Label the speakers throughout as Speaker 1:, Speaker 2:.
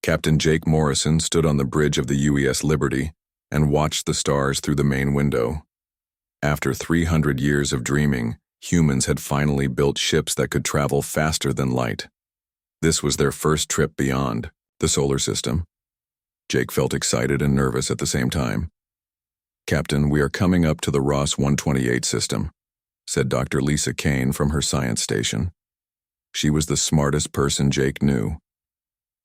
Speaker 1: Captain Jake Morrison stood on the bridge of the UES Liberty and watched the stars through the main window. After 300 years of dreaming, humans had finally built ships that could travel faster than light. This was their first trip beyond the solar system. Jake felt excited and nervous at the same time. "Captain, we are coming up to the Ross 128 system," said Dr. Lisa Kane from her science station. She was the smartest person Jake knew.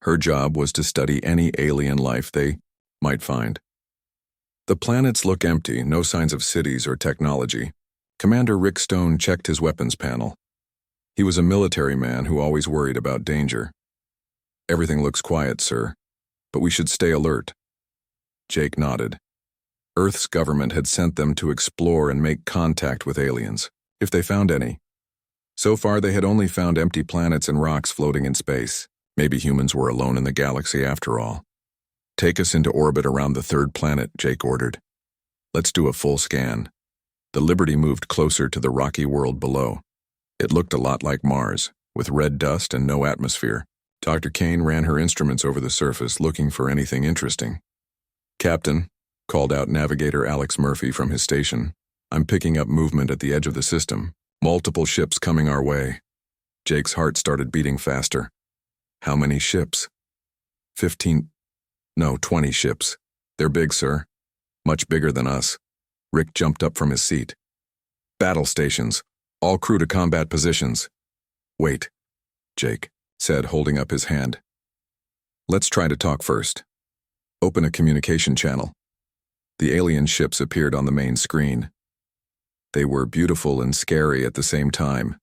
Speaker 1: Her job was to study any alien life they might find. The planets look empty, no signs of cities or technology. Commander Rick Stone checked his weapons panel. He was a military man who always worried about danger. "Everything looks quiet, sir, but we should stay alert." Jake nodded. Earth's government had sent them to explore and make contact with aliens, if they found any. So far, they had only found empty planets and rocks floating in space. Maybe humans were alone in the galaxy after all. "Take us into orbit around the third planet," Jake ordered. "Let's do a full scan." The Liberty moved closer to the rocky world below. It looked a lot like Mars, with red dust and no atmosphere. Dr. Kane ran her instruments over the surface, looking for anything interesting. "Captain," called out Navigator Alex Murphy from his station, "I'm picking up movement at the edge of the system. Multiple ships coming our way." Jake's heart started beating faster. "How many ships?" 20 ships. They're big, sir. Much bigger than us." Rick jumped up from his seat. "Battle stations. All crew to combat positions." "Wait," Jake said, holding up his hand. "Let's try to talk first. Open a communication channel." The alien ships appeared on the main screen. They were beautiful and scary at the same time.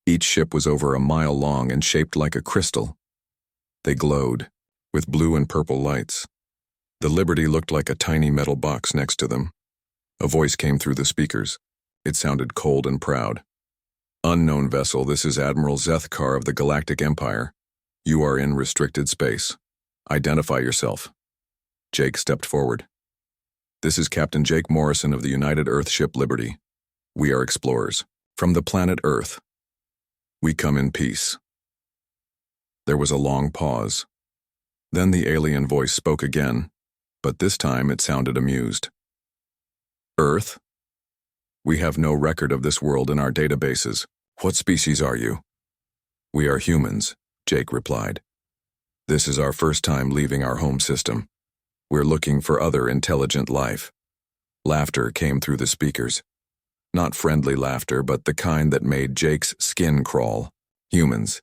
Speaker 1: Each ship was over a mile long and shaped like a crystal. They glowed, with blue and purple lights. The Liberty looked like a tiny metal box next to them. A voice came through the speakers. It sounded cold and proud. "Unknown vessel, this is Admiral Zethkar of the Galactic Empire. You are in restricted space. Identify yourself." Jake stepped forward. "This is Captain Jake Morrison of the United Earth ship Liberty. We are explorers, from the planet Earth. We come in peace." There was a long pause. Then the alien voice spoke again, but this time it sounded amused. "Earth? We have no record of this world in our databases. What species are you?" "We are humans," Jake replied. "This is our first time leaving our home system. We're looking for other intelligent life." Laughter came through the speakers. Not friendly laughter, but the kind that made Jake's skin crawl. "Humans.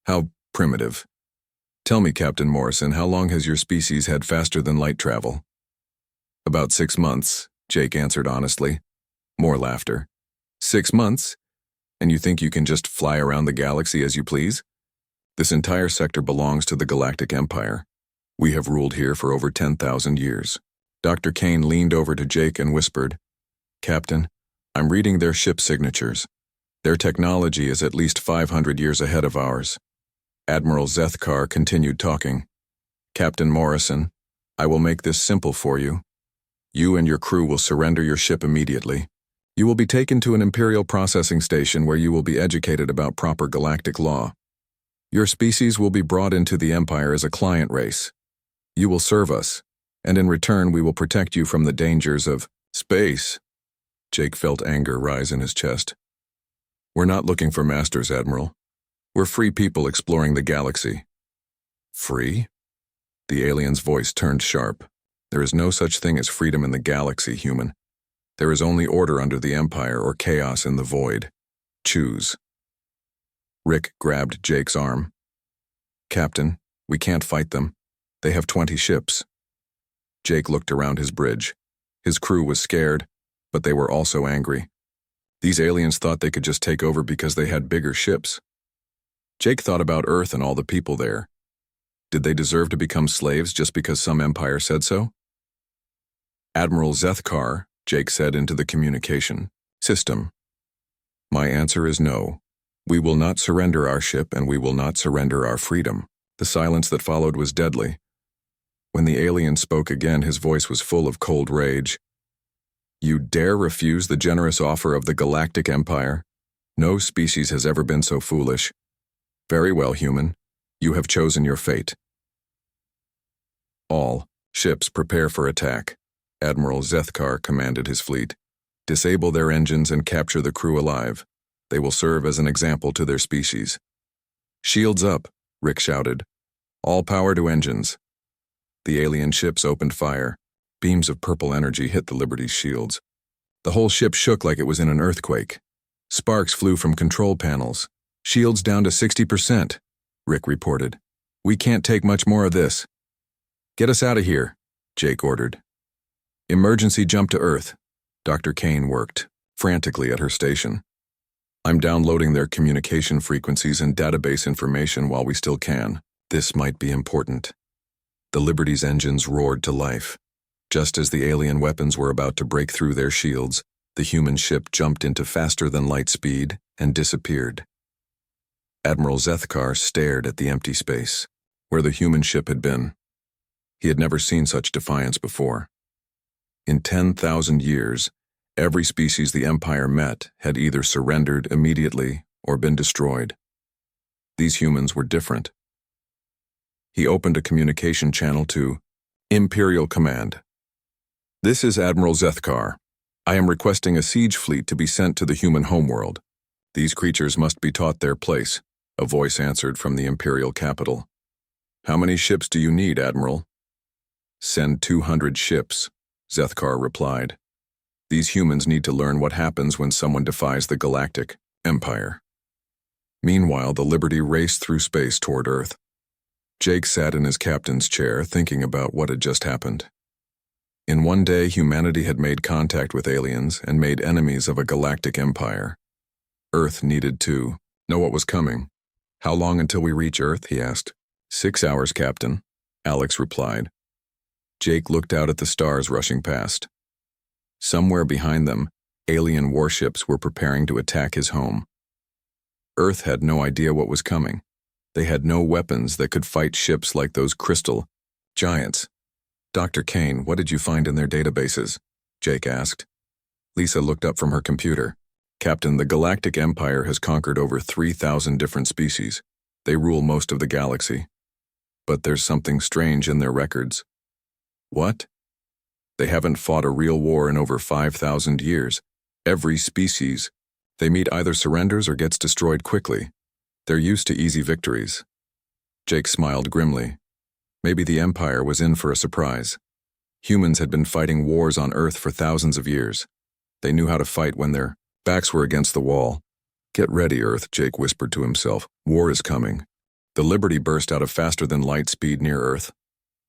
Speaker 1: How primitive. Tell me, Captain Morrison, how long has your species had faster-than-light travel?" "About 6 months," Jake answered honestly. More laughter. "6 months? And you think you can just fly around the galaxy as you please? This entire sector belongs to the Galactic Empire. We have ruled here for over 10,000 years." Dr. Kane leaned over to Jake and whispered, "Captain, I'm reading their ship signatures. Their technology is at least 500 years ahead of ours." Admiral Zethkar continued talking. "Captain Morrison, I will make this simple for you. You and your crew will surrender your ship immediately. You will be taken to an Imperial processing station where you will be educated about proper galactic law. Your species will be brought into the Empire as a client race. You will serve us, and in return we will protect you from the dangers of space." Jake felt anger rise in his chest. "We're not looking for masters, Admiral. We're free people exploring the galaxy." "Free?" The alien's voice turned sharp. "There is no such thing as freedom in the galaxy, human. There is only order under the Empire or chaos in the void. Choose." Rick grabbed Jake's arm. "Captain, we can't fight them. They have 20 ships." Jake looked around his bridge. His crew was scared, but they were also angry. These aliens thought they could just take over because they had bigger ships. Jake thought about Earth and all the people there. Did they deserve to become slaves just because some empire said so? "Admiral Zethkar," Jake said into the communication system. "My answer is no. We will not surrender our ship and we will not surrender our freedom." The silence that followed was deadly. When the alien spoke again, his voice was full of cold rage. "You dare refuse the generous offer of the Galactic Empire? No species has ever been so foolish. Very well, human. You have chosen your fate. All ships prepare for attack. Admiral Zethkar commanded his fleet. Disable their engines and capture the crew alive. They will serve as an example to their species. Shields up, Rick shouted. All power to engines. The alien ships opened fire. Beams of purple energy hit the Liberty's shields. The whole ship shook like it was in an earthquake. Sparks flew from control panels. Shields down to 60%, Rick reported. We can't take much more of this. Get us out of here, Jake ordered. Emergency jump to Earth. Dr. Kane worked frantically at her station. I'm downloading their communication frequencies and database information while we still can. This might be important. The Liberty's engines roared to life. Just as the alien weapons were about to break through their shields, the human ship jumped into faster-than-light speed and disappeared. Admiral Zethkar stared at the empty space, where the human ship had been. He had never seen such defiance before. In 10,000 years, every species the Empire met had either surrendered immediately or been destroyed. These humans were different. He opened a communication channel to Imperial Command. This is Admiral Zethkar. I am requesting a siege fleet to be sent to the human homeworld. These creatures must be taught their place, a voice answered from the Imperial capital. How many ships do you need, Admiral? Send 200 ships, Zethkar replied. These humans need to learn what happens when someone defies the Galactic Empire. Meanwhile, the Liberty raced through space toward Earth. Jake sat in his captain's chair, thinking about what had just happened. In one day, humanity had made contact with aliens and made enemies of a galactic empire. Earth needed to know what was coming. How long until we reach Earth, he asked. 6 hours, Captain, Alex replied. Jake looked out at the stars rushing past. Somewhere behind them, alien warships were preparing to attack his home. Earth had no idea what was coming. They had no weapons that could fight ships like those crystal giants. Dr. Kane, what did you find in their databases? Jake asked. Lisa looked up from her computer. Captain, the Galactic Empire has conquered over 3,000 different species. They rule most of the galaxy. But there's something strange in their records. What? They haven't fought a real war in over 5,000 years. Every species they meet either surrenders or gets destroyed quickly. They're used to easy victories. Jake smiled grimly. Maybe the Empire was in for a surprise. Humans had been fighting wars on Earth for thousands of years. They knew how to fight when their backs were against the wall. Get ready, Earth, Jake whispered to himself. War is coming. The Liberty burst out of faster-than-light speed near Earth.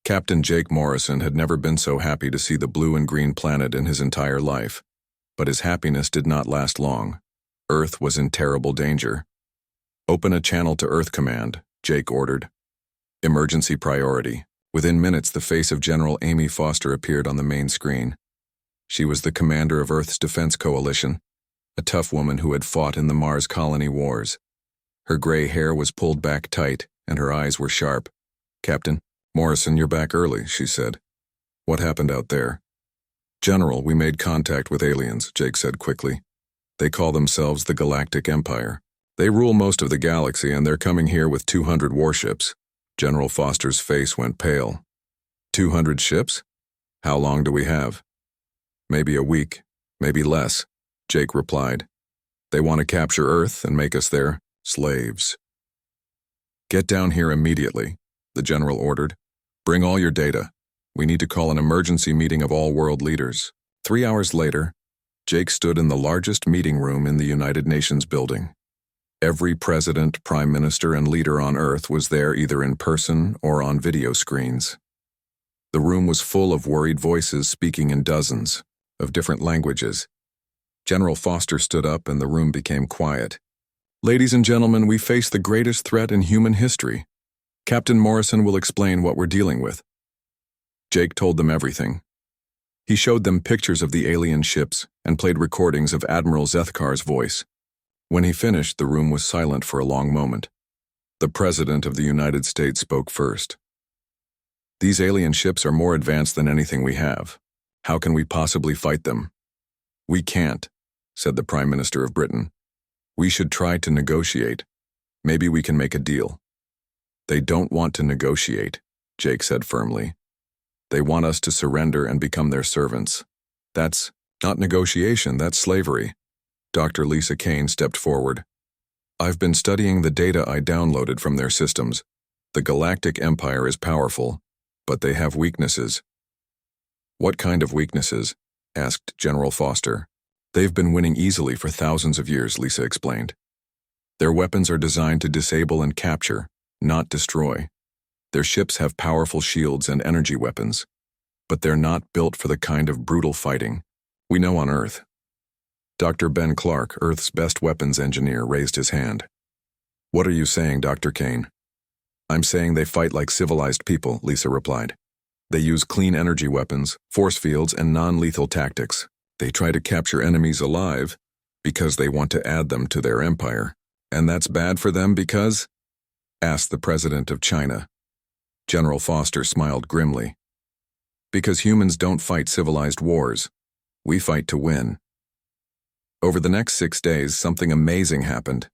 Speaker 1: Captain Jake Morrison had never been so happy to see the blue and green planet in his entire life. But his happiness did not last long. Earth was in terrible danger. Open a channel to Earth Command, Jake ordered. Emergency priority. Within minutes, the face of General Amy Foster appeared on the main screen. She was the commander of Earth's Defense Coalition, a tough woman who had fought in the Mars colony wars. Her gray hair was pulled back tight, and her eyes were sharp. Captain Morrison, you're back early, she said. What happened out there? General, we made contact with aliens, Jake said quickly. They call themselves the Galactic Empire. They rule most of the galaxy, and they're coming here with 200 warships. General Foster's face went pale. 200 ships? How long do we have? Maybe a week, maybe less, Jake replied. They want to capture Earth and make us their slaves. Get down here immediately, the general ordered. Bring all your data. We need to call an emergency meeting of all world leaders. 3 hours later, Jake stood in the largest meeting room in the United Nations building. Every president, prime minister, and leader on Earth was there either in person or on video screens. The room was full of worried voices speaking in dozens of different languages. General Foster stood up and the room became quiet. Ladies and gentlemen, we face the greatest threat in human history. Captain Morrison will explain what we're dealing with. Jake told them everything. He showed them pictures of the alien ships and played recordings of Admiral Zethkar's voice. When he finished, the room was silent for a long moment. The President of the United States spoke first. These alien ships are more advanced than anything we have. How can we possibly fight them? We can't, said the Prime Minister of Britain. We should try to negotiate. Maybe we can make a deal. They don't want to negotiate, Jake said firmly. They want us to surrender and become their servants. That's not negotiation, that's slavery. Dr. Lisa Kane stepped forward. I've been studying the data I downloaded from their systems. The Galactic Empire is powerful, but they have weaknesses. What kind of weaknesses? Asked General Foster. They've been winning easily for thousands of years, Lisa explained. Their weapons are designed to disable and capture, not destroy. Their ships have powerful shields and energy weapons, but they're not built for the kind of brutal fighting we know on Earth. Dr. Ben Clark, Earth's best weapons engineer, raised his hand. What are you saying, Dr. Kane? I'm saying they fight like civilized people, Lisa replied. They use clean energy weapons, force fields, and non-lethal tactics. They try to capture enemies alive because they want to add them to their empire. And that's bad for them because? Asked the president of China. General Foster smiled grimly. Because humans don't fight civilized wars. We fight to win. Over the next 6 days, something amazing happened.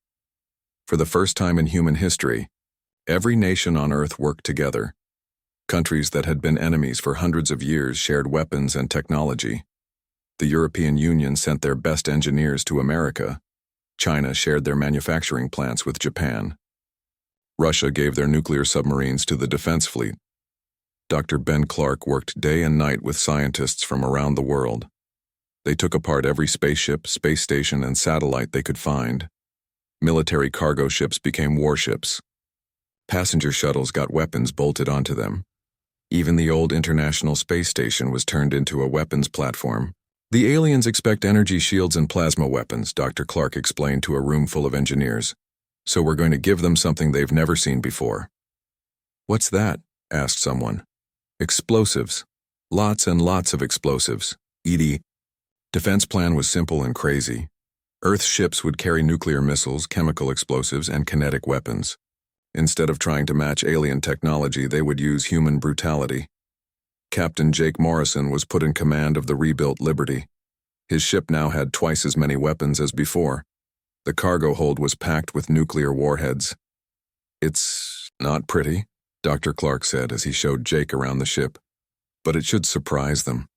Speaker 1: For the first time in human history, every nation on Earth worked together. Countries that had been enemies for hundreds of years shared weapons and technology. The European Union sent their best engineers to America. China shared their manufacturing plants with Japan. Russia gave their nuclear submarines to the defense fleet. Dr. Ben Clark worked day and night with scientists from around the world. They took apart every spaceship, space station, and satellite they could find. Military cargo ships became warships. Passenger shuttles got weapons bolted onto them. Even the old International Space Station was turned into a weapons platform. The aliens expect energy shields and plasma weapons, Dr. Clark explained to a room full of engineers. So we're going to give them something they've never seen before. What's that? Asked someone. Explosives. Lots and lots of explosives. ED. Defense plan was simple and crazy. Earth ships would carry nuclear missiles, chemical explosives, and kinetic weapons. Instead of trying to match alien technology, they would use human brutality. Captain Jake Morrison was put in command of the rebuilt Liberty. His ship now had twice as many weapons as before. The cargo hold was packed with nuclear warheads. It's not pretty, Dr. Clark said as he showed Jake around the ship, but it should surprise them.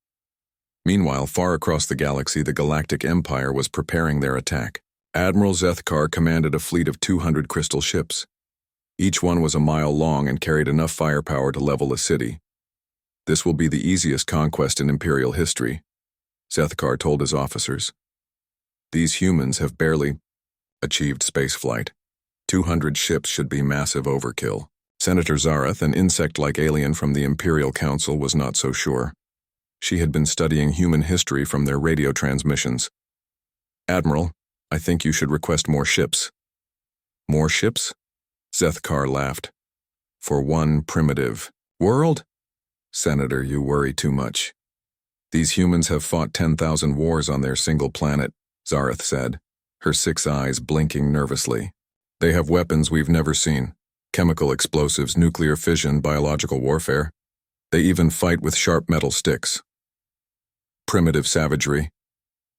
Speaker 1: Meanwhile, far across the galaxy, the Galactic Empire was preparing their attack. Admiral Zethkar commanded a fleet of 200 crystal ships. Each one was a mile long and carried enough firepower to level a city. This will be the easiest conquest in Imperial history, Zethkar told his officers. These humans have barely achieved spaceflight. 200 ships should be massive overkill. Senator Zarath, an insect-like alien from the Imperial Council, was not so sure. She had been studying human history from their radio transmissions. Admiral, I think you should request more ships. More ships? Zethkar laughed. For one primitive world? Senator, you worry too much. These humans have fought 10,000 wars on their single planet, Zarath said, her 6 eyes blinking nervously. They have weapons we've never seen. Chemical explosives, nuclear fission, biological warfare. They even fight with sharp metal sticks. Primitive savagery.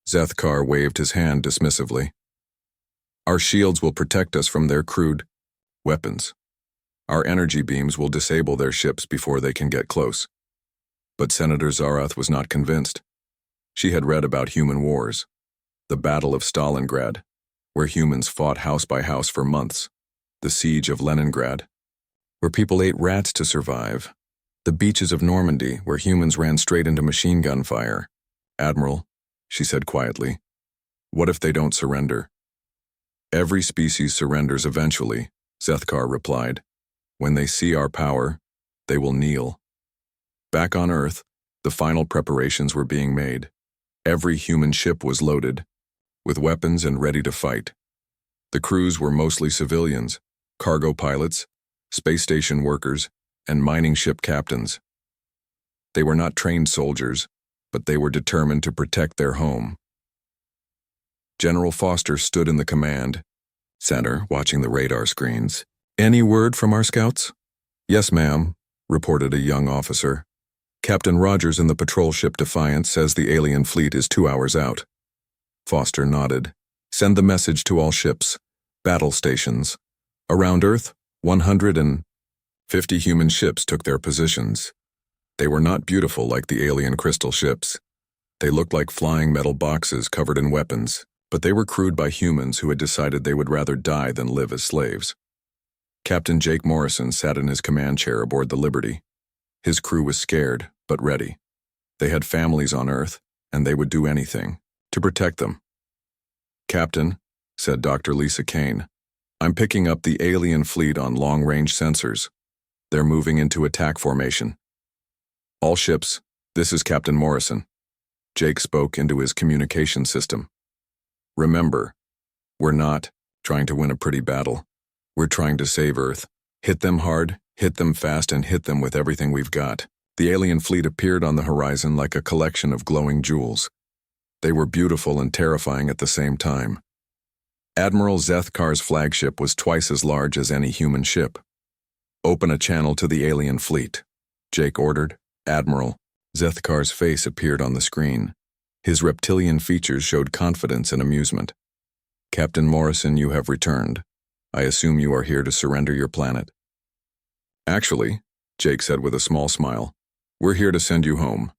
Speaker 1: Zethkar waved his hand dismissively. Our shields will protect us from their crude weapons. Our energy beams will disable their ships before they can get close. But Senator Zarath was not convinced. She had read about human wars. The Battle of Stalingrad, where humans fought house by house for months. The Siege of Leningrad, where people ate rats to survive. The beaches of Normandy, where humans ran straight into machine gun fire. Admiral, she said quietly, what if they don't surrender? Every species surrenders eventually, Zethkar replied. When they see our power, they will kneel. Back on Earth, the final preparations were being made. Every human ship was loaded, with weapons and ready to fight. The crews were mostly civilians, cargo pilots, space station workers, and mining ship captains. They were not trained soldiers, but they were determined to protect their home. General Foster stood in the command center, watching the radar screens. Any word from our scouts? Yes, ma'am, reported a young officer. Captain Rogers in the patrol ship Defiant says the alien fleet is 2 hours out. Foster nodded. Send the message to all ships, battle stations. Around Earth, 150 human ships took their positions. They were not beautiful like the alien crystal ships. They looked like flying metal boxes covered in weapons, but they were crewed by humans who had decided they would rather die than live as slaves. Captain Jake Morrison sat in his command chair aboard the Liberty. His crew was scared, but ready. They had families on Earth, and they would do anything to protect them. "Captain," said Dr. Lisa Kane, "I'm picking up the alien fleet on long-range sensors. They're moving into attack formation. All ships, this is Captain Morrison." Jake spoke into his communication system. "Remember, we're not trying to win a pretty battle. We're trying to save Earth. Hit them hard, hit them fast, and hit them with everything we've got." The alien fleet appeared on the horizon like a collection of glowing jewels. They were beautiful and terrifying at the same time. Admiral Zethkar's flagship was twice as large as any human ship. "Open a channel to the alien fleet," Jake ordered. Admiral Zethkar's face appeared on the screen. His reptilian features showed confidence and amusement. "Captain Morrison, you have returned. I assume you are here to surrender your planet." "Actually," Jake said with a small smile, "we're here to send you home."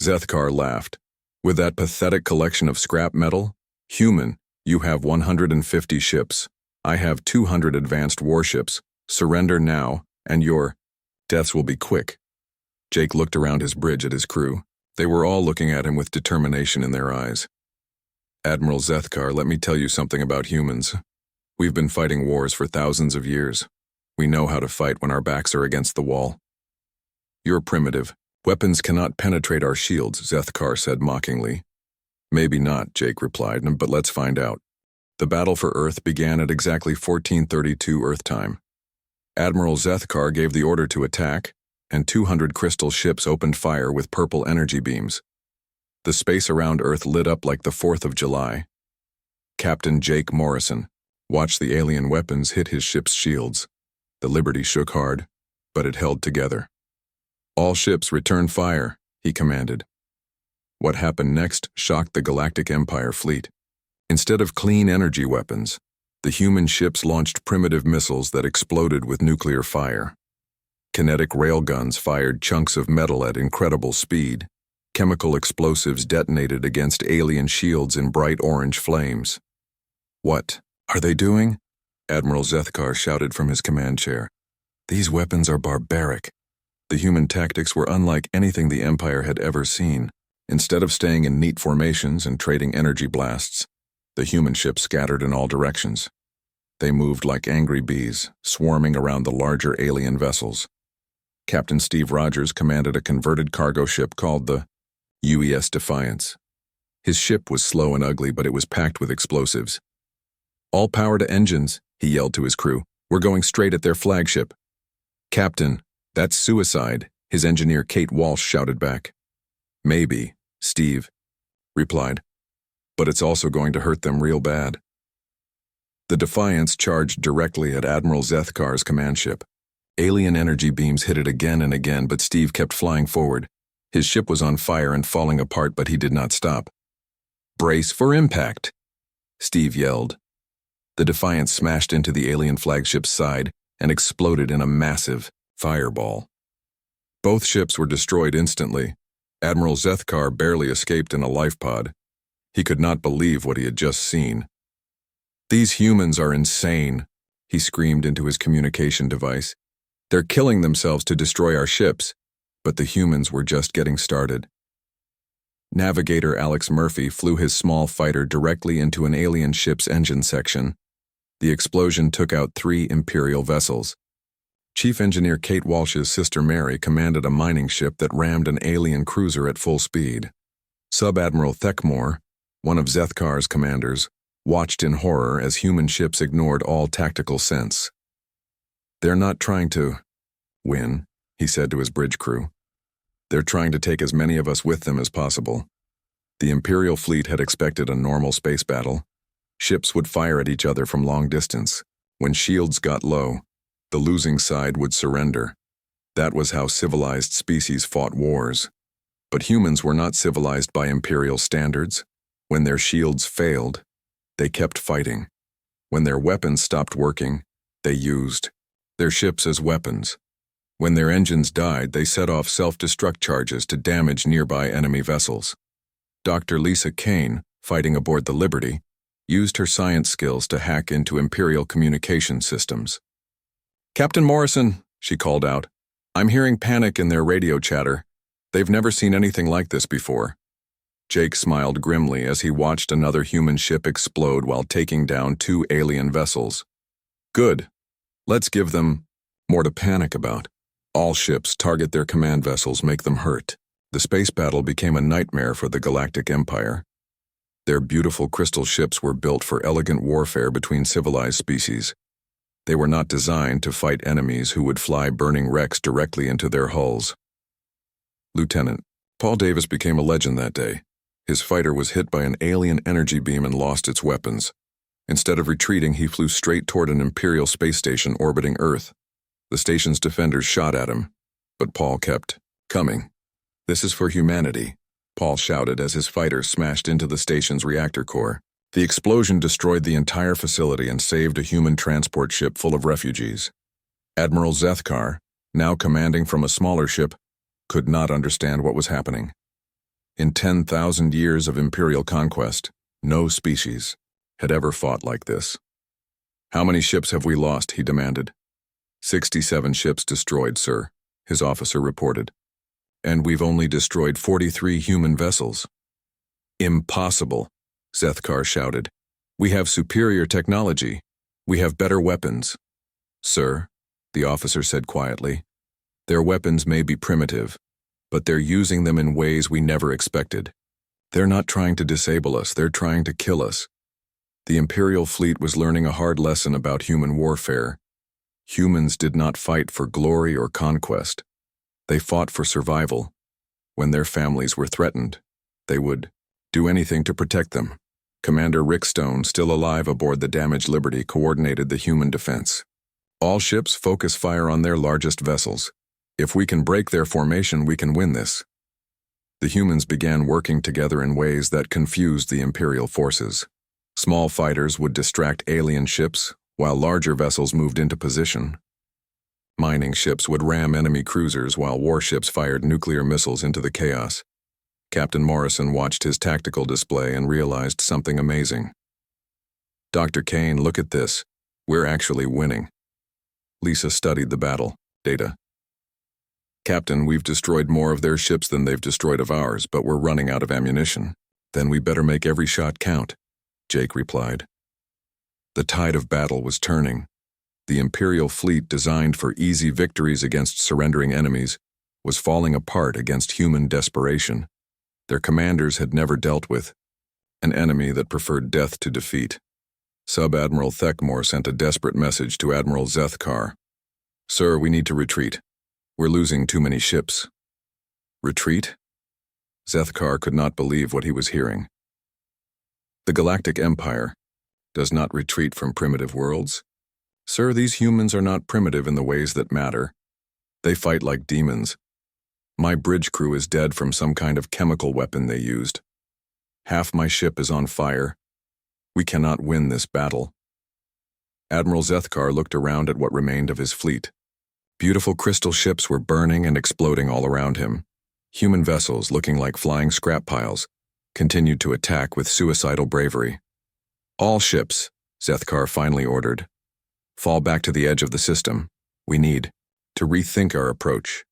Speaker 1: Zethkar laughed. "With that pathetic collection of scrap metal? Human, you have 150 ships. I have 200 advanced warships. Surrender now, and your deaths will be quick." Jake looked around his bridge at his crew. They were all looking at him with determination in their eyes. "Admiral Zethkar, let me tell you something about humans. We've been fighting wars for thousands of years. We know how to fight when our backs are against the wall." "You're primitive. Weapons cannot penetrate our shields," Zethkar said mockingly. "Maybe not," Jake replied, "but let's find out." The battle for Earth began at exactly 1432 Earth time. Admiral Zethkar gave the order to attack, and 200 crystal ships opened fire with purple energy beams. The space around Earth lit up like the 4th of July. Captain Jake Morrison watched the alien weapons hit his ship's shields. The Liberty shook hard, but it held together. "All ships return fire," he commanded. What happened next shocked the Galactic Empire fleet. Instead of clean energy weapons, the human ships launched primitive missiles that exploded with nuclear fire. Kinetic railguns fired chunks of metal at incredible speed. Chemical explosives detonated against alien shields in bright orange flames. "What are they doing?" Admiral Zethkar shouted from his command chair. "These weapons are barbaric." The human tactics were unlike anything the Empire had ever seen. Instead of staying in neat formations and trading energy blasts, the human ships scattered in all directions. They moved like angry bees, swarming around the larger alien vessels. Captain Steve Rogers commanded a converted cargo ship called the UES Defiance. His ship was slow and ugly, but it was packed with explosives. "All power to engines," he yelled to his crew. "We're going straight at their flagship." "Captain, that's suicide," his engineer Kate Walsh shouted back. "Maybe," Steve replied, "but it's also going to hurt them real bad." The Defiance charged directly at Admiral Zethkar's command ship. Alien energy beams hit it again and again, but Steve kept flying forward. His ship was on fire and falling apart, but he did not stop. "Brace for impact," Steve yelled. The Defiance smashed into the alien flagship's side and exploded in a massive fireball. Both ships were destroyed instantly. Admiral Zethkar barely escaped in a life pod. He could not believe what he had just seen. "These humans are insane," he screamed into his communication device. "They're killing themselves to destroy our ships." But the humans were just getting started. Navigator Alex Murphy flew his small fighter directly into an alien ship's engine section. The explosion took out 3 Imperial vessels. Chief Engineer Kate Walsh's sister Mary commanded a mining ship that rammed an alien cruiser at full speed. Sub-Admiral Thekmore, one of Zethkar's commanders, watched in horror as human ships ignored all tactical sense. "They're not trying to win," he said to his bridge crew. "They're trying to take as many of us with them as possible." The Imperial fleet had expected a normal space battle. Ships would fire at each other from long distance. When shields got low, the losing side would surrender. That was how civilized species fought wars. But humans were not civilized by Imperial standards. When their shields failed, they kept fighting. When their weapons stopped working, they used their ships as weapons. When their engines died, they set off self-destruct charges to damage nearby enemy vessels. Dr. Lisa Kane, fighting aboard the Liberty, used her science skills to hack into Imperial communication systems. "Captain Morrison," she called out, "I'm hearing panic in their radio chatter. They've never seen anything like this before." Jake smiled grimly as he watched another human ship explode while taking down 2 alien vessels. "Good. Let's give them more to panic about. All ships target their command vessels, make them hurt." The space battle became a nightmare for the Galactic Empire. Their beautiful crystal ships were built for elegant warfare between civilized species. They were not designed to fight enemies who would fly burning wrecks directly into their hulls. Lieutenant Paul Davis became a legend that day. His fighter was hit by an alien energy beam and lost its weapons. Instead of retreating, he flew straight toward an Imperial space station orbiting Earth. The station's defenders shot at him, but Paul kept coming. "This is for humanity," Paul shouted as his fighter smashed into the station's reactor core. The explosion destroyed the entire facility and saved a human transport ship full of refugees. Admiral Zethkar, now commanding from a smaller ship, could not understand what was happening. In 10,000 years of Imperial conquest, no species had ever fought like this. "How many ships have we lost?" he demanded. 67 ships destroyed, sir," his officer reported. "And we've only destroyed 43 human vessels." "Impossible," Zethkar shouted. "We have superior technology. We have better weapons." "Sir," the officer said quietly, "their weapons may be primitive, but they're using them in ways we never expected. They're not trying to disable us, they're trying to kill us." The Imperial fleet was learning a hard lesson about human warfare. Humans did not fight for glory or conquest. They fought for survival. When their families were threatened, they would do anything to protect them. Commander Rick Stone, still alive aboard the damaged Liberty, coordinated the human defense. "All ships focus fire on their largest vessels. If we can break their formation, we can win this." The humans began working together in ways that confused the Imperial forces. Small fighters would distract alien ships, while larger vessels moved into position. Mining ships would ram enemy cruisers while warships fired nuclear missiles into the chaos. Captain Morrison watched his tactical display and realized something amazing. "Dr. Kane, look at this. We're actually winning." Lisa studied the battle data. "Captain, we've destroyed more of their ships than they've destroyed of ours, but we're running out of ammunition." "Then we better make every shot count," Jake replied. The tide of battle was turning. The Imperial fleet, designed for easy victories against surrendering enemies, was falling apart against human desperation. Their commanders had never dealt with an enemy that preferred death to defeat. Sub-Admiral Thekmore sent a desperate message to Admiral Zethkar. "Sir, we need to retreat. We're losing too many ships." "Retreat?" Zethkar could not believe what he was hearing. "The Galactic Empire does not retreat from primitive worlds. Sir, these humans are not primitive in the ways that matter. They fight like demons. My bridge crew is dead from some kind of chemical weapon they used. Half my ship is on fire. We cannot win this battle." Admiral Zethkar looked around at what remained of his fleet. Beautiful crystal ships were burning and exploding all around him. Human vessels, looking like flying scrap piles, continued to attack with suicidal bravery. "All ships," Zethkar finally ordered, "fall back to the edge of the system. We need to rethink our approach."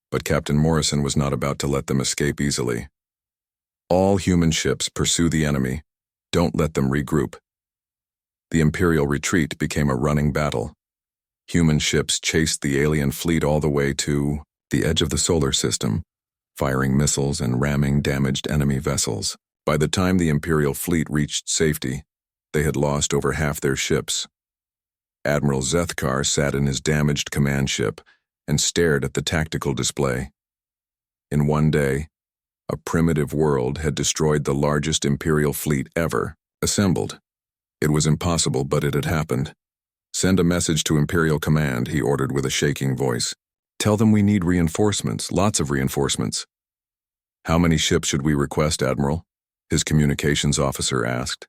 Speaker 1: But Captain Morrison was not about to let them escape easily. "All human ships pursue the enemy. Don't let them regroup." The Imperial retreat became a running battle. Human ships chased the alien fleet all the way to the edge of the solar system, firing missiles and ramming damaged enemy vessels. By the time the Imperial fleet reached safety, they had lost over half their ships. Admiral Zethkar sat in his damaged command ship and stared at the tactical display. In one day, a primitive world had destroyed the largest Imperial fleet ever assembled. It was impossible, but it had happened. "Send a message to Imperial Command," he ordered with a shaking voice. "Tell them we need reinforcements, lots of reinforcements." "How many ships should we request, Admiral?" his communications officer asked.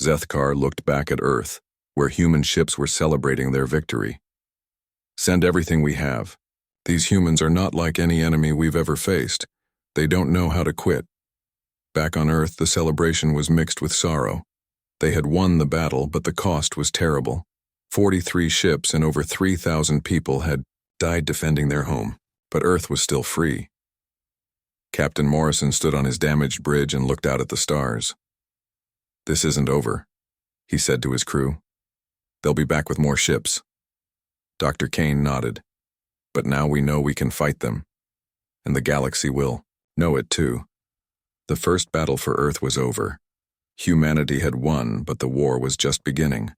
Speaker 1: Zethkar looked back at Earth, where human ships were celebrating their victory. "Send everything we have. These humans are not like any enemy we've ever faced. They don't know how to quit. Back on Earth, the celebration was mixed with sorrow. They had won the battle, but the cost was terrible. 43 ships and over 3,000 people had died defending their home, but Earth was still free. Captain Morrison stood on his damaged bridge and looked out at the stars. "This isn't over," he said to his crew. "They'll be back with more ships." Dr. Kane nodded. "But now we know we can fight them. And the galaxy will know it too." The first battle for Earth was over. Humanity had won, but the war was just beginning.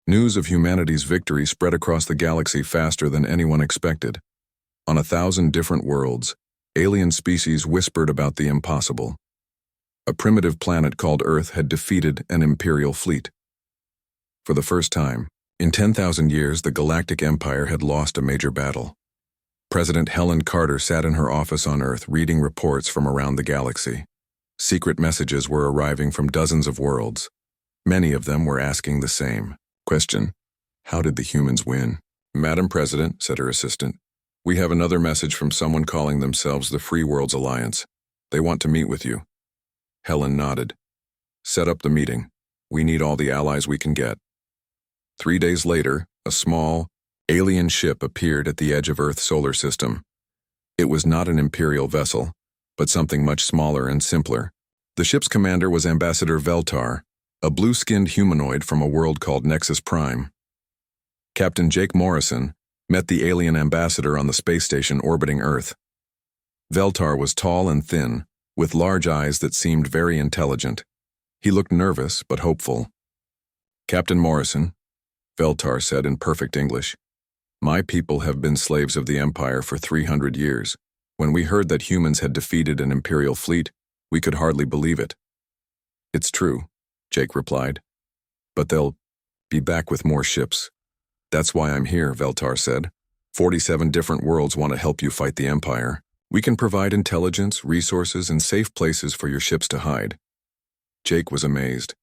Speaker 1: News of humanity's victory spread across the galaxy faster than anyone expected. On 1,000 different worlds, alien species whispered about the impossible. A primitive planet called Earth had defeated an imperial fleet. For the first time, in 10,000 years, the Galactic Empire had lost a major battle. President Helen Carter sat in her office on Earth reading reports from around the galaxy. Secret messages were arriving from dozens of worlds. Many of them were asking the same question: how did the humans win? "Madam President," said her assistant, "we have another message from someone calling themselves the Free Worlds Alliance. They want to meet with you." Helen nodded. "Set up the meeting. We need all the allies we can get." 3 days later, a small, alien ship appeared at the edge of Earth's solar system. It was not an Imperial vessel, but something much smaller and simpler. The ship's commander was Ambassador Veltar, a blue-skinned humanoid from a world called Nexus Prime. Captain Jake Morrison met the alien ambassador on the space station orbiting Earth. Veltar was tall and thin, with large eyes that seemed very intelligent. He looked nervous but hopeful. "Captain Morrison," Veltar said in perfect English, "my people have been slaves of the Empire for 300 years. When we heard that humans had defeated an Imperial fleet, we could hardly believe it." "It's true," Jake replied, "but they'll be back with more ships. That's why I'm here," Veltar said. 47 different worlds want to help you fight the Empire. We can provide intelligence, resources, and safe places for your ships to hide." Jake was amazed.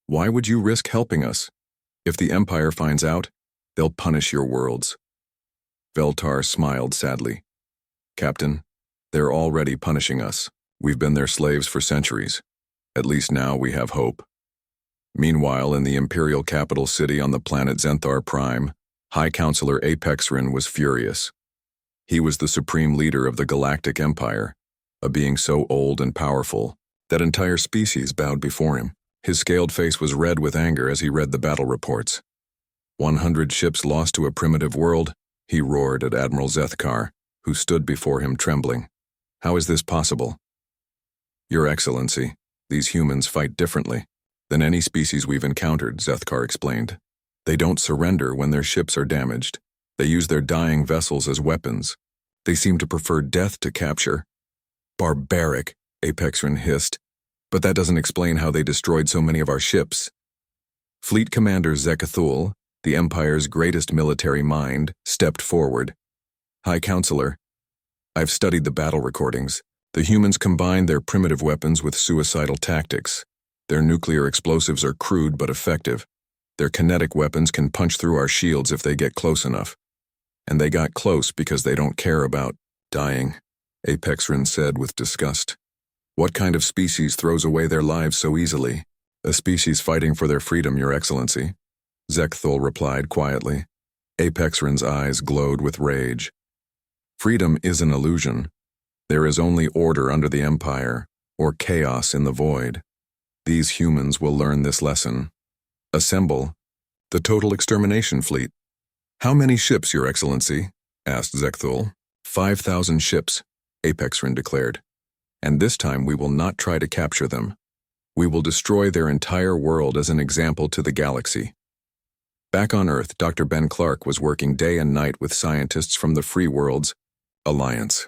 Speaker 1: "Why would you risk helping us? If the Empire finds out, they'll punish your worlds." Veltar smiled sadly. "Captain, they're already punishing us. We've been their slaves for centuries. At least now we have hope." Meanwhile, in the Imperial capital city on the planet Zenthar Prime, High Counselor Apexrin was furious. He was the supreme leader of the Galactic Empire, a being so old and powerful that entire species bowed before him. His scaled face was red with anger as he read the battle reports. 100 ships lost to a primitive world, he roared at Admiral Zethkar, who stood before him trembling. "How is this possible?" "Your Excellency, these humans fight differently than any species we've encountered," Zethkar explained. "They don't surrender when their ships are damaged. They use their dying vessels as weapons. They seem to prefer death to capture." "Barbaric," Apexrin hissed. "But that doesn't explain how they destroyed so many of our ships." Fleet Commander Zekathul, the Empire's greatest military mind, stepped forward. "High Counselor, I've studied the battle recordings. The humans combine their primitive weapons with suicidal tactics. Their nuclear explosives are crude but effective. Their kinetic weapons can punch through our shields if they get close enough. And they got close because they don't care about dying," Apexrin said with disgust. "What kind of species throws away their lives so easily?" "A species fighting for their freedom, Your Excellency," Zekthul replied quietly. Apexrin's eyes glowed with rage. "Freedom is an illusion. There is only order under the Empire, or chaos in the void. These humans will learn this lesson. Assemble the total extermination fleet." "How many ships, Your Excellency?" asked Zekthul. 5,000 ships, Apexrin declared. "And this time we will not try to capture them. We will destroy their entire world as an example to the galaxy." Back on Earth, Dr. Ben Clark was working day and night with scientists from the Free Worlds Alliance.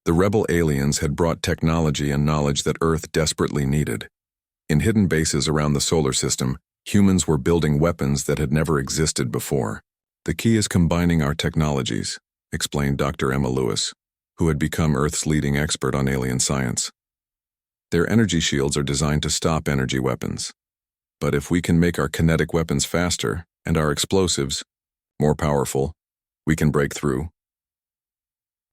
Speaker 1: The rebel aliens had brought technology and knowledge that Earth desperately needed. In hidden bases around the solar system, humans were building weapons that had never existed before. "The key is combining our technologies," explained Dr. Emma Lewis, who had become Earth's leading expert on alien science. "Their energy shields are designed to stop energy weapons. But if we can make our kinetic weapons faster and our explosives more powerful, we can break through."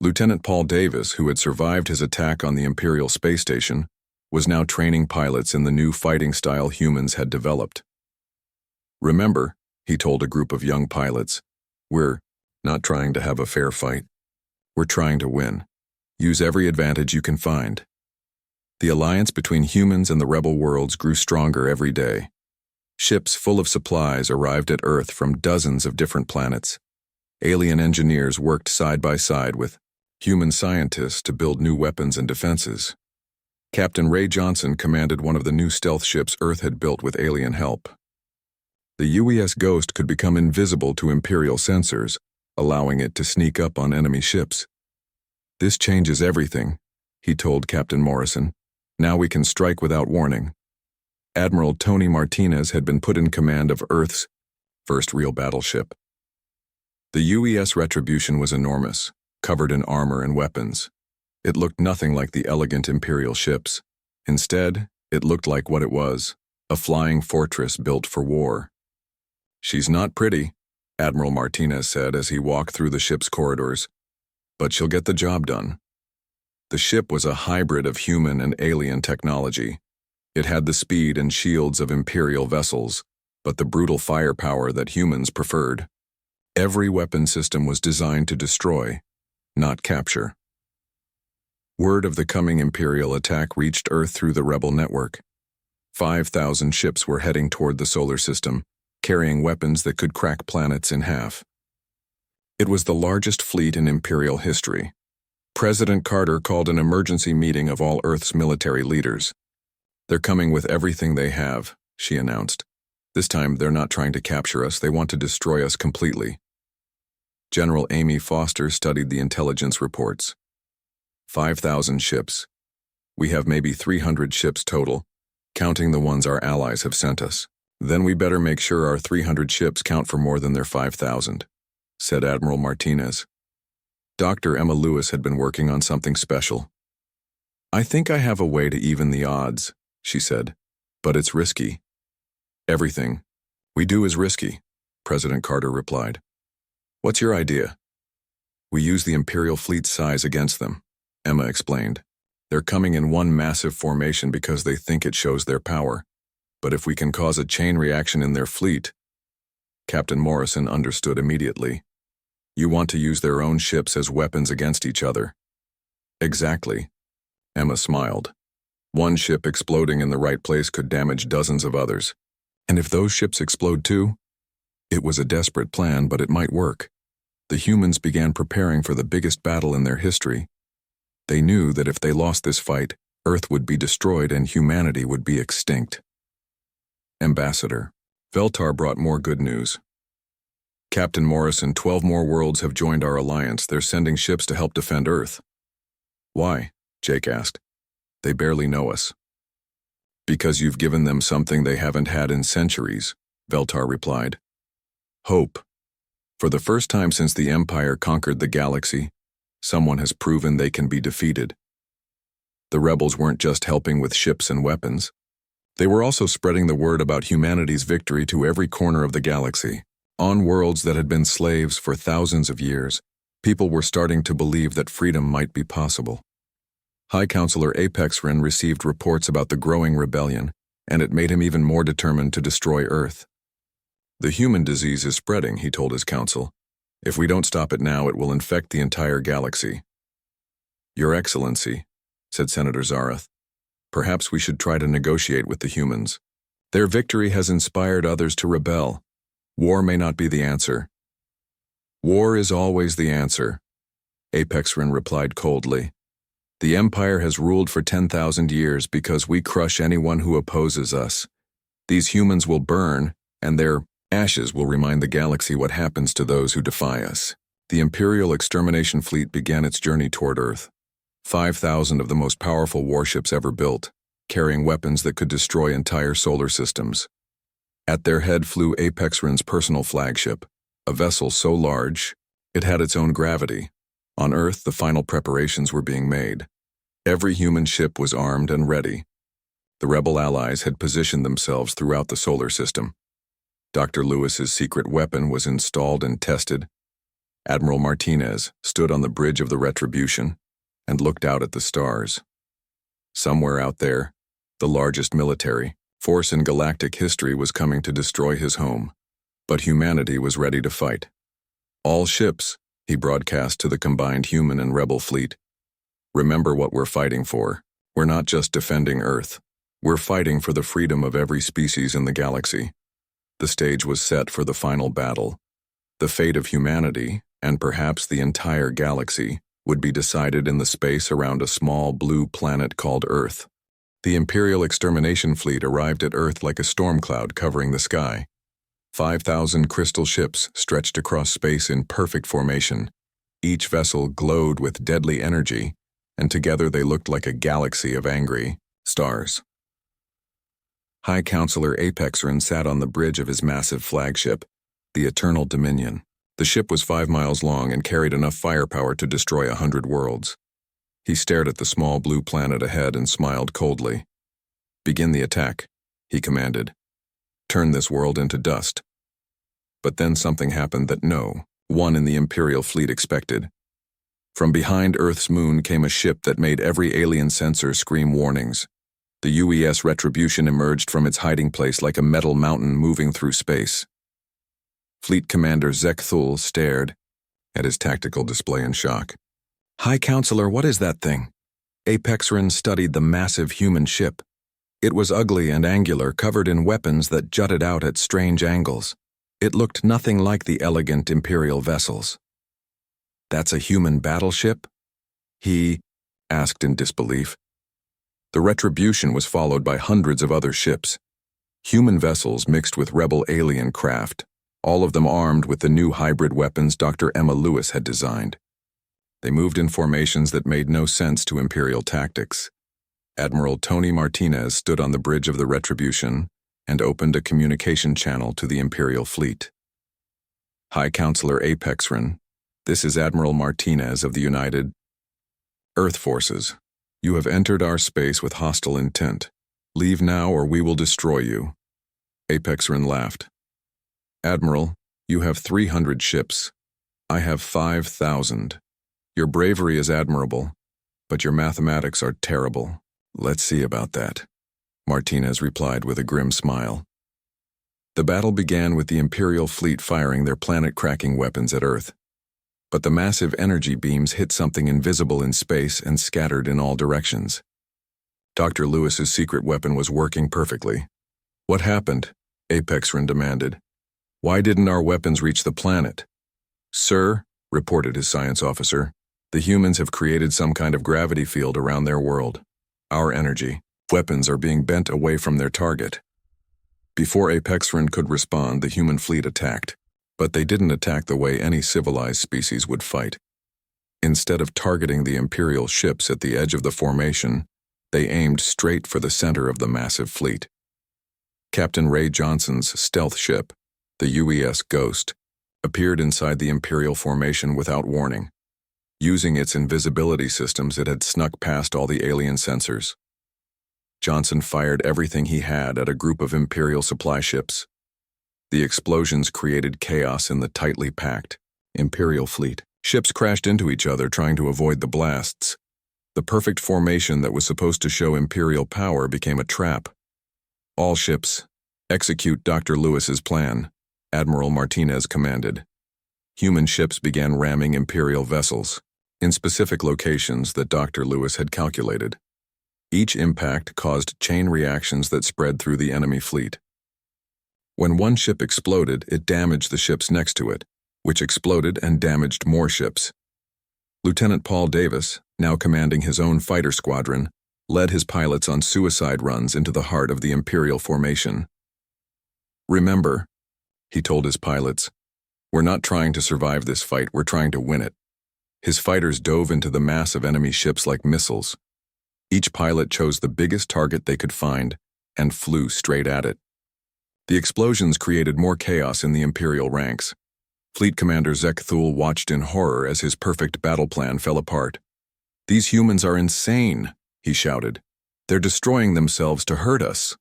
Speaker 1: Lieutenant Paul Davis, who had survived his attack on the Imperial space station, was now training pilots in the new fighting style humans had developed. "Remember," he told a group of young pilots, "we're not trying to have a fair fight. We're trying to win. Use every advantage you can find." The alliance between humans and the rebel worlds grew stronger every day. Ships full of supplies arrived at Earth from dozens of different planets. Alien engineers worked side by side with human scientists to build new weapons and defenses. Captain Ray Johnson commanded one of the new stealth ships Earth had built with alien help. The UES Ghost could become invisible to Imperial sensors, allowing it to sneak up on enemy ships. "This changes everything," he told Captain Morrison. "Now we can strike without warning." Admiral Tony Martinez had been put in command of Earth's first real battleship. The UES Retribution was enormous, covered in armor and weapons. It looked nothing like the elegant Imperial ships. Instead, it looked like what it was, a flying fortress built for war. "She's not pretty," Admiral Martinez said as he walked through the ship's corridors, "but she'll get the job done." The ship was a hybrid of human and alien technology. It had the speed and shields of Imperial vessels, but the brutal firepower that humans preferred. Every weapon system was designed to destroy, not capture. Word of the coming Imperial attack reached Earth through the rebel network. 5,000 ships were heading toward the solar system, carrying weapons that could crack planets in half. It was the largest fleet in Imperial history. President Carter called an emergency meeting of all Earth's military leaders. "They're coming with everything they have," she announced. "This time they're not trying to capture us, they want to destroy us completely." General Amy Foster studied the intelligence reports. 5,000 ships. We have maybe 300 ships total, counting the ones our allies have sent us. Then we better make sure our 300 ships count for more than their 5,000, said Admiral Martinez. Dr. Emma Lewis had been working on something special. "I think I have a way to even the odds," she said, "but it's risky." "Everything we do is risky," President Carter replied. "What's your idea?" "We use the Imperial fleet's size against them," Emma explained. "They're coming in one massive formation because they think it shows their power. But if we can cause a chain reaction in their fleet..." Captain Morrison understood immediately. "You want to use their own ships as weapons against each other." "Exactly." Emma smiled. "One ship exploding in the right place could damage dozens of others. And if those ships explode too?" It was a desperate plan, but it might work. The humans began preparing for the biggest battle in their history. They knew that if they lost this fight, Earth would be destroyed and humanity would be extinct. Ambassador. Veltar brought more good news. "Captain Morrison, 12 more worlds have joined our alliance. They're sending ships to help defend Earth." "Why?" Jake asked. "They barely know us." "Because you've given them something they haven't had in centuries," Veltar replied. "Hope. For the first time since the Empire conquered the galaxy, someone has proven they can be defeated." The rebels weren't just helping with ships and weapons. They were also spreading the word about humanity's victory to every corner of the galaxy. On worlds that had been slaves for thousands of years, people were starting to believe that freedom might be possible. High Counselor Apex Rin received reports about the growing rebellion, and it made him even more determined to destroy Earth. "The human disease is spreading," he told his council. "If we don't stop it now, it will infect the entire galaxy." "Your Excellency," said Senator Zarath, "perhaps we should try to negotiate with the humans. Their victory has inspired others to rebel. War may not be the answer." "War is always the answer," Apex Rin replied coldly. "The Empire has ruled for 10,000 years because we crush anyone who opposes us. These humans will burn, and their ashes will remind the galaxy what happens to those who defy us." The Imperial extermination fleet began its journey toward Earth. 5,000 of the most powerful warships ever built, carrying weapons that could destroy entire solar systems. At their head flew Apex Rin's personal flagship, a vessel so large it had its own gravity. On Earth, the final preparations were being made. Every human ship was armed and ready. The rebel allies had positioned themselves throughout the solar system. Dr. Lewis's secret weapon was installed and tested. Admiral Martinez stood on the bridge of the Retribution and looked out at the stars. Somewhere out there, the largest military force in galactic history was coming to destroy his home, but humanity was ready to fight. All ships, he broadcast to the combined human and rebel fleet. Remember what we're fighting for. We're not just defending Earth. We're fighting for the freedom of every species in the galaxy. The stage was set for the final battle. The fate of humanity, and perhaps the entire galaxy, would be decided in the space around a small blue planet called Earth. The Imperial extermination fleet arrived at Earth like a storm cloud covering the sky. 5,000 crystal ships stretched across space in perfect formation. Each vessel glowed with deadly energy, and together they looked like a galaxy of angry stars. High Counselor Apexrin sat on the bridge of his massive flagship, the Eternal Dominion. The ship was 5 miles long and carried enough firepower to destroy 100 worlds. He stared at the small blue planet ahead and smiled coldly. "Begin the attack," he commanded. "Turn this world into dust." But then something happened that no one in the Imperial fleet expected. From behind Earth's moon came a ship that made every alien sensor scream warnings. The UES Retribution emerged from its hiding place like a metal mountain moving through space. Fleet Commander Zek Thul stared at his tactical display in shock. "High Counselor, what is that thing?" Apexrin studied the massive human ship. It was ugly and angular, covered in weapons that jutted out at strange angles. It looked nothing like the elegant Imperial vessels. "That's a human battleship?" he asked in disbelief. The Retribution was followed by hundreds of other ships. Human vessels mixed with rebel alien craft, all of them armed with the new hybrid weapons Dr. Emma Lewis had designed. They moved in formations that made no sense to Imperial tactics. Admiral Tony Martinez stood on the bridge of the Retribution and opened a communication channel to the Imperial fleet. "High Counselor Apexrin, this is Admiral Martinez of the United Earth Forces. You have entered our space with hostile intent. Leave now or we will destroy you." Apexrin laughed. "Admiral, you have 300 ships. I have 5,000. Your bravery is admirable, but your mathematics are terrible." "Let's see about that," Martinez replied with a grim smile. The battle began with the Imperial fleet firing their planet-cracking weapons at Earth. But the massive energy beams hit something invisible in space and scattered in all directions. Dr. Lewis's secret weapon was working perfectly. "What happened?" Apexrin demanded. "Why didn't our weapons reach the planet?" "Sir," reported his science officer, "the humans have created some kind of gravity field around their world. Our energy weapons are being bent away from their target." Before Apexrin could respond, the human fleet attacked. But they didn't attack the way any civilized species would fight. Instead of targeting the Imperial ships at the edge of the formation, they aimed straight for the center of the massive fleet. Captain Ray Johnson's stealth ship, the UES Ghost, appeared inside the Imperial formation without warning. Using its invisibility systems, it had snuck past all the alien sensors. Johnson fired everything he had at a group of Imperial supply ships. The explosions created chaos in the tightly packed Imperial fleet. Ships crashed into each other trying to avoid the blasts. The perfect formation that was supposed to show Imperial power became a trap. "All ships, execute Dr. Lewis's plan," Admiral Martinez commanded. Human ships began ramming Imperial vessels in specific locations that Dr. Lewis had calculated. Each impact caused chain reactions that spread through the enemy fleet. When one ship exploded, it damaged the ships next to it, which exploded and damaged more ships. Lieutenant Paul Davis, now commanding his own fighter squadron, led his pilots on suicide runs into the heart of the Imperial formation. "Remember," he told his pilots, "we're not trying to survive this fight, we're trying to win it." His fighters dove into the mass of enemy ships like missiles. Each pilot chose the biggest target they could find and flew straight at it. The explosions created more chaos in the Imperial ranks. Fleet Commander Zek Thul watched in horror as his perfect battle plan fell apart. "These humans are insane," he shouted. "They're destroying themselves to hurt us."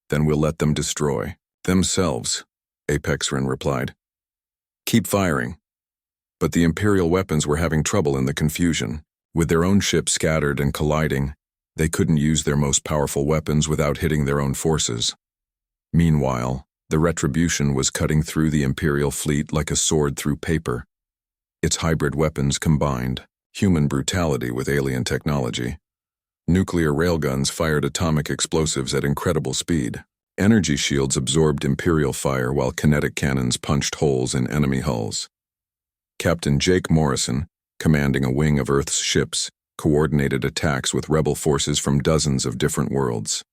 Speaker 1: "Then we'll let them destroy themselves," Apexrin replied. "Keep firing." But the Imperial weapons were having trouble in the confusion. With their own ships scattered and colliding, they couldn't use their most powerful weapons without hitting their own forces. Meanwhile, the Retribution was cutting through the Imperial fleet like a sword through paper. Its hybrid weapons combined human brutality with alien technology. Nuclear railguns fired atomic explosives at incredible speed. Energy shields absorbed Imperial fire while kinetic cannons punched holes in enemy hulls. Captain Jake Morrison, commanding a wing of Earth's ships, coordinated attacks with rebel forces from dozens of different worlds.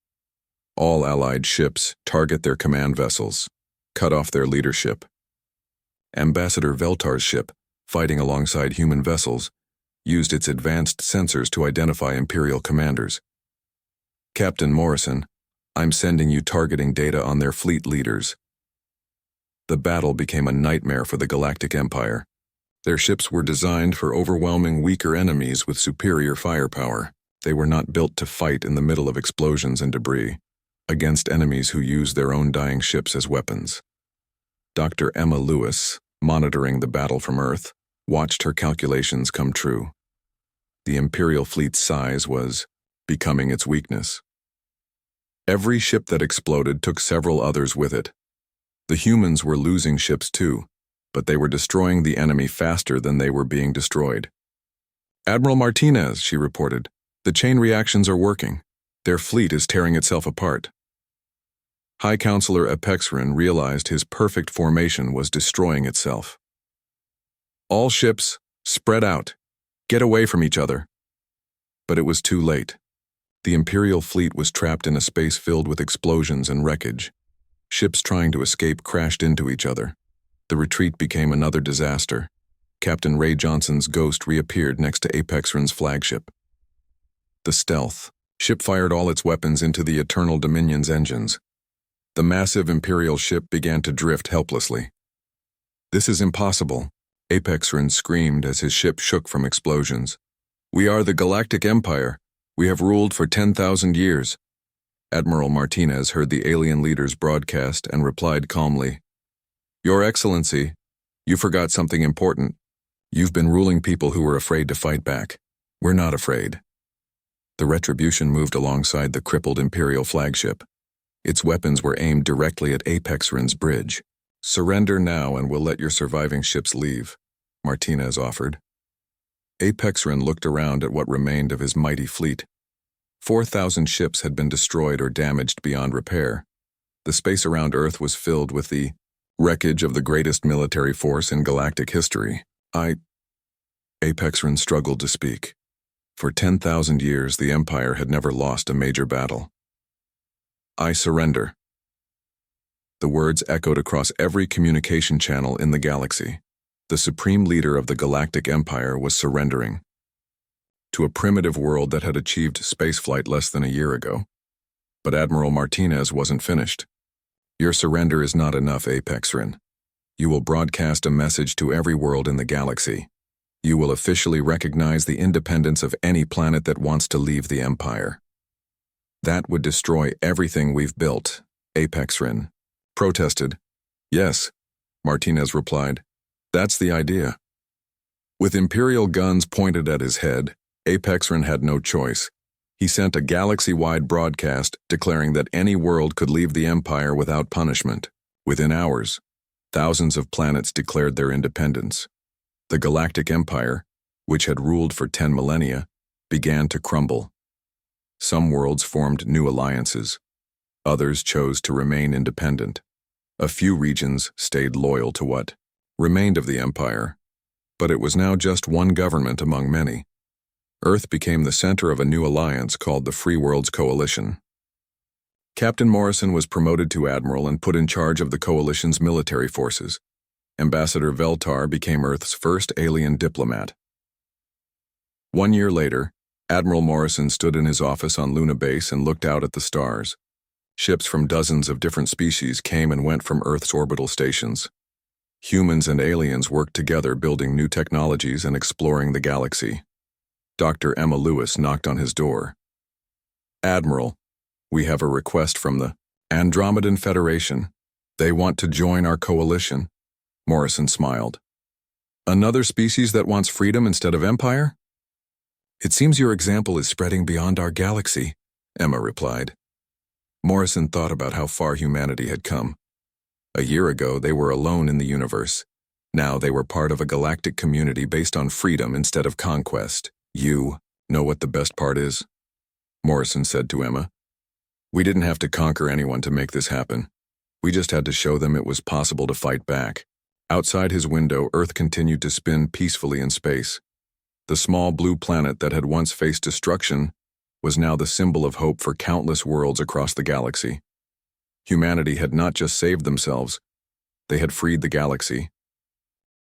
Speaker 1: All Allied ships target their command vessels, cut off their leadership. Ambassador Veltar's ship, fighting alongside human vessels, used its advanced sensors to identify Imperial commanders. Captain Morrison, I'm sending you targeting data on their fleet leaders. The battle became a nightmare for the Galactic Empire. Their ships were designed for overwhelming weaker enemies with superior firepower. They were not built to fight in the middle of explosions and debris, against enemies who use their own dying ships as weapons. Dr. Emma Lewis, monitoring the battle from Earth, watched her calculations come true. The Imperial fleet's size was becoming its weakness. Every ship that exploded took several others with it. The humans were losing ships too, but they were destroying the enemy faster than they were being destroyed. Admiral Martinez, she reported, the chain reactions are working. Their fleet is tearing itself apart. High Counselor Apexrin realized his perfect formation was destroying itself. All ships, spread out. Get away from each other. But it was too late. The Imperial fleet was trapped in a space filled with explosions and wreckage. Ships trying to escape crashed into each other. The retreat became another disaster. Captain Ray Johnson's ghost reappeared next to Apexrin's flagship. The stealth ship fired all its weapons into the Eternal Dominion's engines. The massive Imperial ship began to drift helplessly. This is impossible, Apexrin screamed as his ship shook from explosions. We are the Galactic Empire. We have ruled for 10,000 years. Admiral Martinez heard the alien leader's broadcast and replied calmly, Your Excellency, you forgot something important. You've been ruling people who were afraid to fight back. We're not afraid. The Retribution moved alongside the crippled Imperial flagship. Its weapons were aimed directly at Apexrin's bridge. Surrender now and we'll let your surviving ships leave, Martinez offered. Apexrin looked around at what remained of his mighty fleet. 4,000 ships had been destroyed or damaged beyond repair. The space around Earth was filled with the wreckage of the greatest military force in galactic history. Apexrin struggled to speak. For 10,000 years, the Empire had never lost a major battle. I surrender. The words echoed across every communication channel in the galaxy. The supreme leader of the Galactic Empire was surrendering to a primitive world that had achieved spaceflight less than a year ago. But Admiral Martinez wasn't finished. Your surrender is not enough, Apexrin. You will broadcast a message to every world in the galaxy. You will officially recognize the independence of any planet that wants to leave the Empire. That would destroy everything we've built, Apexrin protested. Yes, Martinez replied. That's the idea. With Imperial guns pointed at his head, Apexrin had no choice. He sent a galaxy-wide broadcast declaring that any world could leave the Empire without punishment. Within hours, thousands of planets declared their independence. The Galactic Empire, which had ruled for 10 millennia, began to crumble. Some worlds formed new alliances. Others chose to remain independent. A few regions stayed loyal to what remained of the Empire, but it was now just one government among many. Earth became the center of a new alliance called the Free Worlds Coalition. Captain Morrison was promoted to admiral and put in charge of the coalition's military forces. Ambassador Veltar became Earth's first alien diplomat. 1 year later, Admiral Morrison stood in his office on Luna Base and looked out at the stars. Ships from dozens of different species came and went from Earth's orbital stations. Humans and aliens worked together building new technologies and exploring the galaxy. Dr. Emma Lewis knocked on his door. Admiral, we have a request from the Andromedan Federation. They want to join our coalition. Morrison smiled. Another species that wants freedom instead of empire? It seems your example is spreading beyond our galaxy, Emma replied. Morrison thought about how far humanity had come. A year ago, they were alone in the universe. Now they were part of a galactic community based on freedom instead of conquest. You know what the best part is? Morrison said to Emma. We didn't have to conquer anyone to make this happen. We just had to show them it was possible to fight back. Outside his window, Earth continued to spin peacefully in space. The small blue planet that had once faced destruction was now the symbol of hope for countless worlds across the galaxy. Humanity had not just saved themselves, they had freed the galaxy.